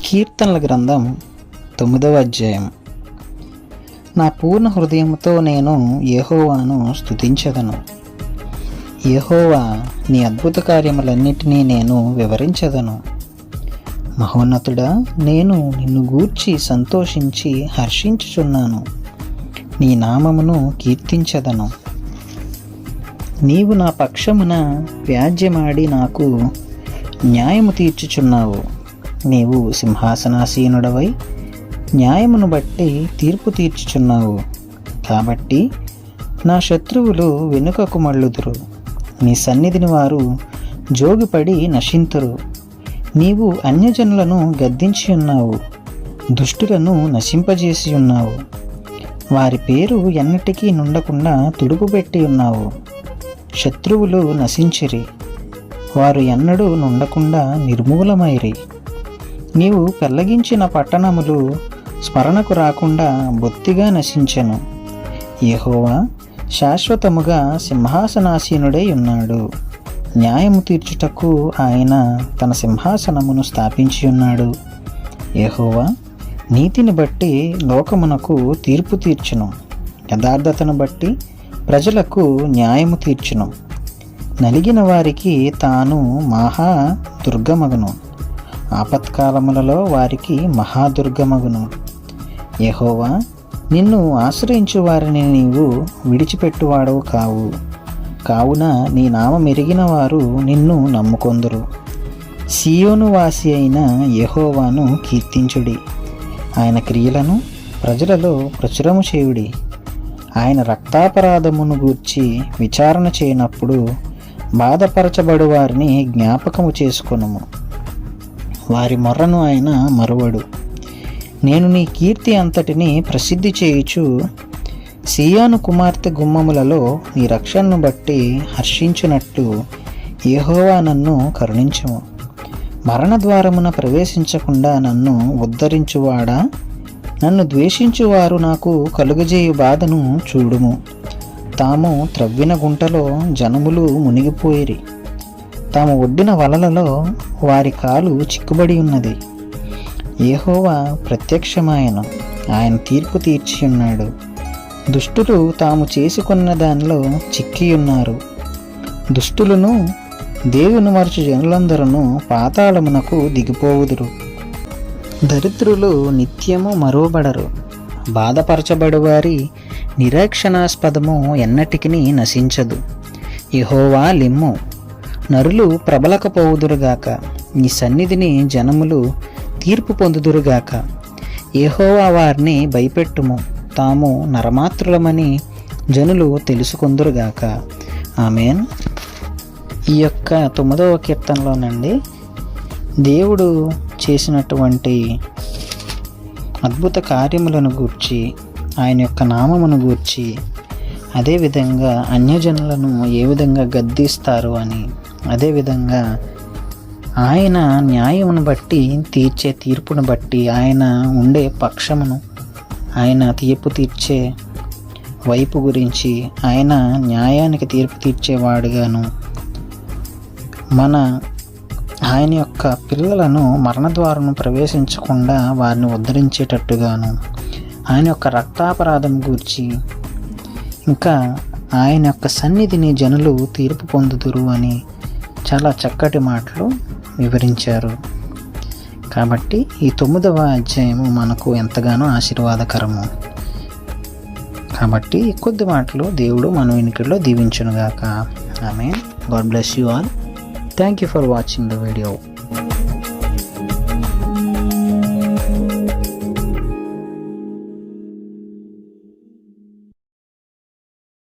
కీర్తనల గ్రంథం 9వ అధ్యాయం. నా పూర్ణ హృదయంతో నేను యెహోవాను స్తుతించెదను. యెహోవా, నీ అద్భుత కార్యములన్నిటినీ నేను వివరించెదను. మహోన్నతుడా, నేను నిన్ను గూర్చి సంతోషించి హర్షించుచున్నాను. నీ నామమును కీర్తించెదను. నీవు నా పక్షమున వ్యాజ్యమాడి నాకు న్యాయము తీర్చుచున్నావు. నీవు సింహాసనాసీనుడవై న్యాయమును బట్టి తీర్పు తీర్చుచున్నావు. కాబట్టి నా శత్రువులు వెనుకకు మళ్ళుదురు. నీ సన్నిధిని వారు జోగిపడి నశింతురు. నీవు అన్యజనులను గద్దించి ఉన్నావు, దుష్టులను నశింపజేసి ఉన్నావు. వారి పేరు ఎన్నటికీ నుండకుండా తుడుపుపెట్టి ఉన్నావు. శత్రువులు నశించిరి, వారు ఎన్నడూ నుండకుండా నిర్మూలమైరి. నీవు పెళ్లగించిన పట్టణములు స్మరణకు రాకుండా బొత్తిగా నశించెను. యెహోవా శాశ్వతముగా సింహాసనాసీనుడై ఉన్నాడు. న్యాయము తీర్చుటకు ఆయన తన సింహాసనమును స్థాపించి ఉన్నాడు. యెహోవా నీతిని బట్టి లోకమునకు తీర్పు తీర్చును. యథార్థతను బట్టి ప్రజలకు న్యాయము తీర్చును. నలిగిన వారికి తాను మహా దుర్గమగును. ఆపత్కాలములలో వారికి మహాదుర్గమగును. యెహోవా, నిన్ను ఆశ్రయించు వారిని నీవు విడిచిపెట్టువాడవు కావు. కావున నీ నామం ఎరిగిన వారు నిన్ను నమ్ముకొందురు. సీయోను వాసి అయిన యెహోవాను కీర్తించుడి. ఆయన క్రియలను ప్రజలలో ప్రచురము చేయుడి. ఆయన రక్తాపరాధమును గూర్చి విచారణ చేయనప్పుడు బాధపరచబడు వారిని జ్ఞాపకము చేసుకొనుము. వారి మొర్రను ఆయన మరువడు. నేను నీ కీర్తి అంతటిని ప్రసిద్ధి చేయుచు సీయోను కుమార్తె గుమ్మములలో నీ రక్షణను బట్టి హర్షించునట్లు యెహోవా నన్ను కరుణించుము. మరణద్వారమున ప్రవేశించకుండా నన్ను ఉద్ధరించువాడా, నన్ను ద్వేషించువారు నాకు కలుగజేయు బాధను చూడుము. తాము త్రవ్విన గుంటలో జనములు మునిగిపోయిరి. తాము ఒడ్డిన వలలలో వారి కాలు చిక్కుబడి ఉన్నది. యెహోవా ప్రత్యక్షమాయను, ఆయన తీర్పు తీర్చి ఉన్నాడు. దుష్టులు తాము చేసుకున్న దానిలో చిక్కియున్నారు. దుష్టులను దేవుని మరచు జనులందరూ పాతాళమునకు దిగిపోవుదురు. దరిద్రులు నిత్యము మరువబడరు. బాధపరచబడు వారి నిరీక్షణాస్పదము ఎన్నటికి నశించదు. యెహోవా లిమ్ము, నరులు ప్రబలకపోవుదురుగాక. నీ సన్నిధిని జనములు తీర్పు పొందుదురుగాక. యెహోవా వారిని భయపెట్టుము. తాము నరమాత్రులమని జనులు తెలుసుకొందురుగాక. ఆమేన్. ఈ యొక్క 9వ కీర్తనలోనండి దేవుడు చేసినటువంటి అద్భుత కార్యములను గూర్చి, ఆయన యొక్క నామమును గూర్చి, అదేవిధంగా అన్యజనులను ఏ విధంగా గద్దిస్తారు అని, అదేవిధంగా ఆయన న్యాయమును బట్టి తీర్చే తీర్పును బట్టి ఆయన ఉండే పక్షమును, ఆయన తీర్పు తీర్చే వైపు గురించి, ఆయన న్యాయానికి తీర్పు తీర్చేవాడుగాను, ఆయన యొక్క పిల్లలను మరణద్వారము ప్రవేశించకుండా వారిని ఉద్ధరించేటట్టుగాను, ఆయన యొక్క రక్తాపరాధం గురించి, ఇంకా ఆయన యొక్క సన్నిధిని జనులు తీర్పు పొందుదురు అని చాలా చక్కటి మాటలు వివరించారు. కాబట్టి ఈ 9వ అధ్యాయము మనకు ఎంతగానో ఆశీర్వాదకరము. కాబట్టి కొద్ది మాటలు దేవుడు మన వినికిడిలో దీవించునుగాక. ఆమేన్. God bless you all. Thank you for watching the video.